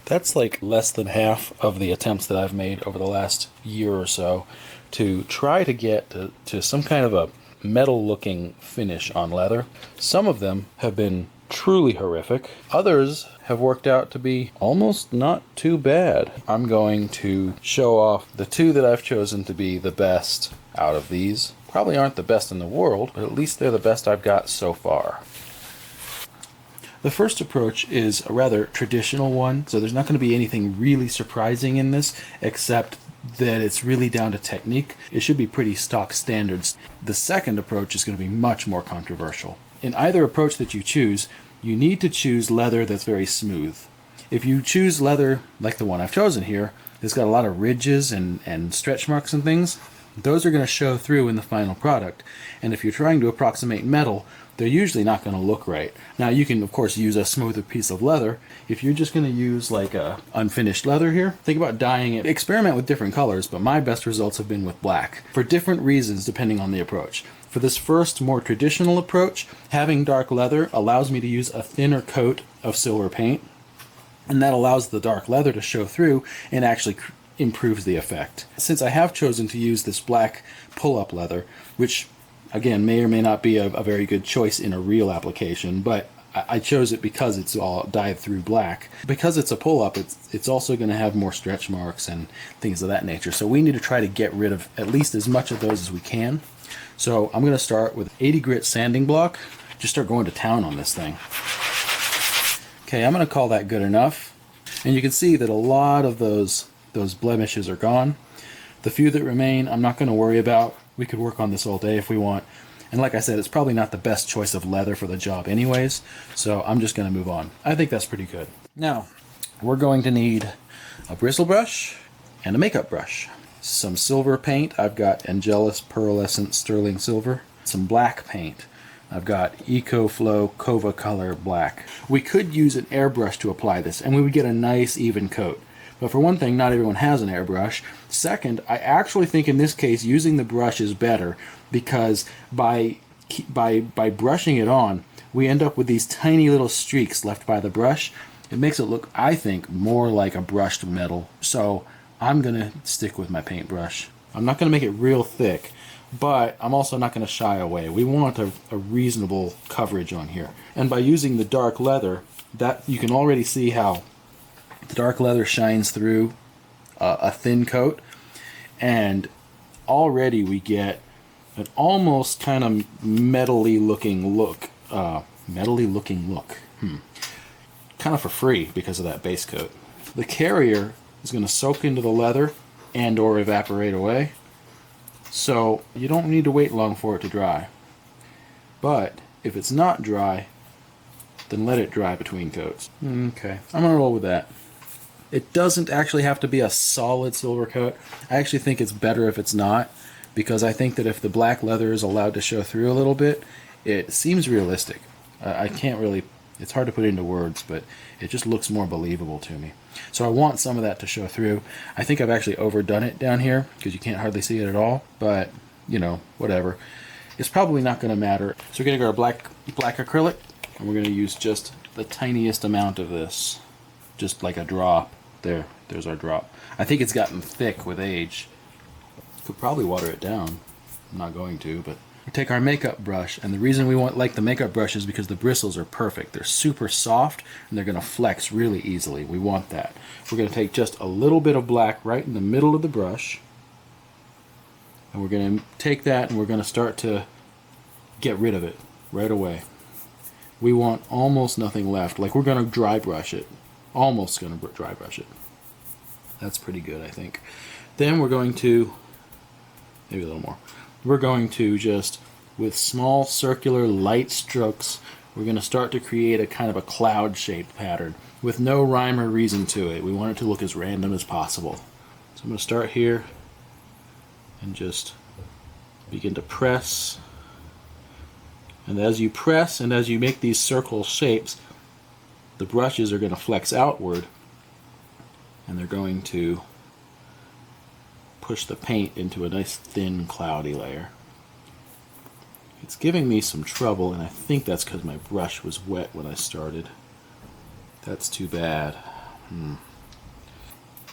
That's like less than half of the attempts that I've made over the last year or so to try to get to some kind of a metal looking finish on leather. Some of them have been truly horrific. Others have worked out to be almost not too bad. I'm going to show off the two that I've chosen to be the best out of these. Probably aren't the best in the world, but at least they're the best I've got so far. The first approach is a rather traditional one, so there's not going to be anything really surprising in this, except that it's really down to technique. It should be pretty stock standards. The second approach is going to be much more controversial. In either approach that you choose, you need to choose leather that's very smooth. If you choose leather like the one I've chosen here, it's got a lot of ridges and stretch marks and things, those are going to show through in the final product. And if you're trying to approximate metal, they're usually not going to look right. Now you can of course use a smoother piece of leather. If you're just going to use like a unfinished leather here, think about dyeing it. Experiment with different colors, but my best results have been with black for different reasons depending on the approach. For this first, more traditional approach, having dark leather allows me to use a thinner coat of silver paint, and that allows the dark leather to show through and actually improves the effect. Since I have chosen to use this black pull-up leather, which again may or may not be a very good choice in a real application, but I chose it because it's all dyed through black. Because it's a pull-up, it's also going to have more stretch marks and things of that nature. So we need to try to get rid of at least as much of those as we can. So I'm going to start with 80 grit sanding block. Just start going to town on this thing. Okay, I'm going to call that good enough. And you can see that a lot of those blemishes are gone. The few that remain, I'm not going to worry about. We could work on this all day if we want. And like I said, it's probably not the best choice of leather for the job anyways, so I'm just going to move on. I think that's pretty good. Now, we're going to need a bristle brush and a makeup brush. Some silver paint. I've got Angelus pearlescent sterling silver. Some black paint. I've got Eco-Flo Cova color black. We could use an airbrush to apply this, and we would get a nice even coat. But for one thing, not everyone has an airbrush. Second, I actually think in this case using the brush is better, because by brushing it on, we end up with these tiny little streaks left by the brush. It makes it look, I think, more like a brushed metal. So I'm going to stick with my paintbrush. I'm not going to make it real thick, but I'm also not going to shy away. We want a reasonable coverage on here. And by using the dark leather, that you can already see how the dark leather shines through a thin coat, and already we get an almost kind of metally looking look. Kind of for free because of that base coat. The carrier is going to soak into the leather and or evaporate away, so you don't need to wait long for it to dry. But if it's not dry, then let it dry between coats. Okay, I'm going to roll with that. It doesn't actually have to be a solid silver coat. I actually think it's better if it's not, because I think that if the black leather is allowed to show through a little bit, it seems realistic. I can't really, it's hard to put into words, but it just looks more believable to me. So I want some of that to show through. I think I've actually overdone it down here, because you can't hardly see it at all, but, you know, whatever. It's probably not going to matter. So we're going to go to black acrylic, and we're going to use just the tiniest amount of this, just like a drop. There's our drop. I think it's gotten thick with age. Could probably water it down. I'm not going to, but we take our makeup brush, and the reason we like the makeup brush is because the bristles are perfect. They're super soft, and they're going to flex really easily. We want that. We're going to take just a little bit of black right in the middle of the brush, and we're going to take that and we're going to start to get rid of it right away. We want almost nothing left. Like, we're going to dry brush it. Almost going to dry brush it. That's pretty good, I think. Then we're going to, maybe a little more, we're going to just, with small circular light strokes, we're going to start to create a kind of a cloud-shaped pattern with no rhyme or reason to it. We want it to look as random as possible. So I'm going to start here and just begin to press. And as you press and as you make these circle shapes, the brushes are going to flex outward, and they're going to push the paint into a nice thin cloudy layer. It's giving me some trouble, and I think that's because my brush was wet when I started. That's too bad.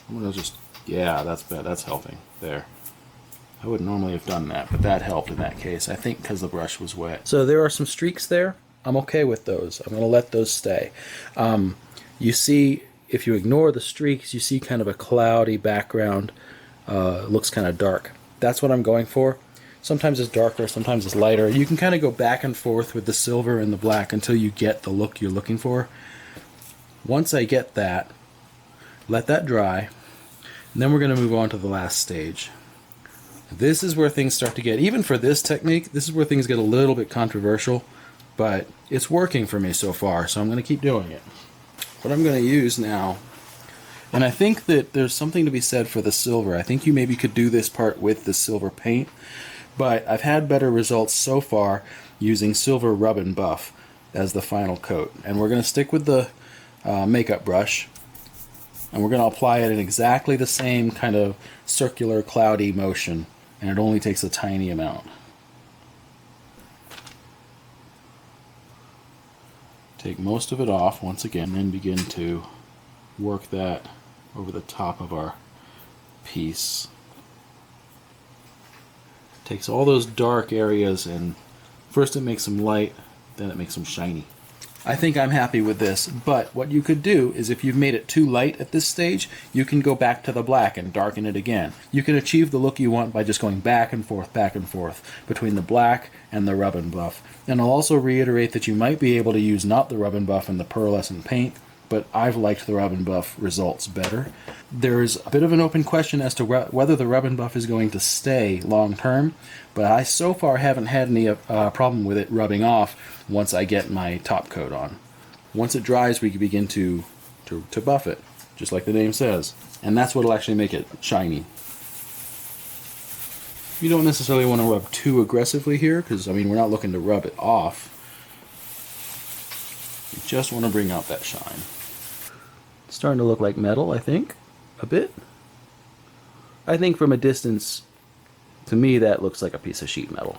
I'm gonna just, yeah, that's helping there. I would normally have done that, but that helped in that case, I think because the brush was wet. So there are some streaks there. I'm okay with those. I'm gonna let those stay. You see, if you ignore the streaks, you see kind of a cloudy background. It looks kind of dark. That's what I'm going for. Sometimes it's darker, sometimes it's lighter. You can kind of go back and forth with the silver and the black until you get the look you're looking for. Once I get that, let that dry, and then we're going to move on to the last stage. This is where things start to get, even for this technique, this is where things get a little bit controversial, but it's working for me so far, so I'm going to keep doing it. What I'm going to use now, and I think that there's something to be said for the silver. I think you maybe could do this part with the silver paint, but I've had better results so far using silver rub and buff as the final coat. And we're going to stick with the makeup brush, and we're going to apply it in exactly the same kind of circular cloudy motion, and it only takes a tiny amount. Take most of it off once again, and then begin to work that over the top of our piece. Takes all those dark areas and first it makes them light, then it makes them shiny. I think I'm happy with this, but what you could do is if you've made it too light at this stage, you can go back to the black and darken it again. You can achieve the look you want by just going back and forth between the black and the rub and buff. And I'll also reiterate that you might be able to use not the rub and buff and the pearlescent paint, but I've liked the rub and buff results better. There's a bit of an open question as to whether the rub and buff is going to stay long term, but I so far haven't had any problem with it rubbing off once I get my top coat on. Once it dries, we can begin to buff it, just like the name says. And that's what will actually make it shiny. You don't necessarily want to rub too aggressively here, because I mean we're not looking to rub it off. You just want to bring out that shine. It's starting to look like metal, I think, a bit. I think from a distance, to me that looks like a piece of sheet metal.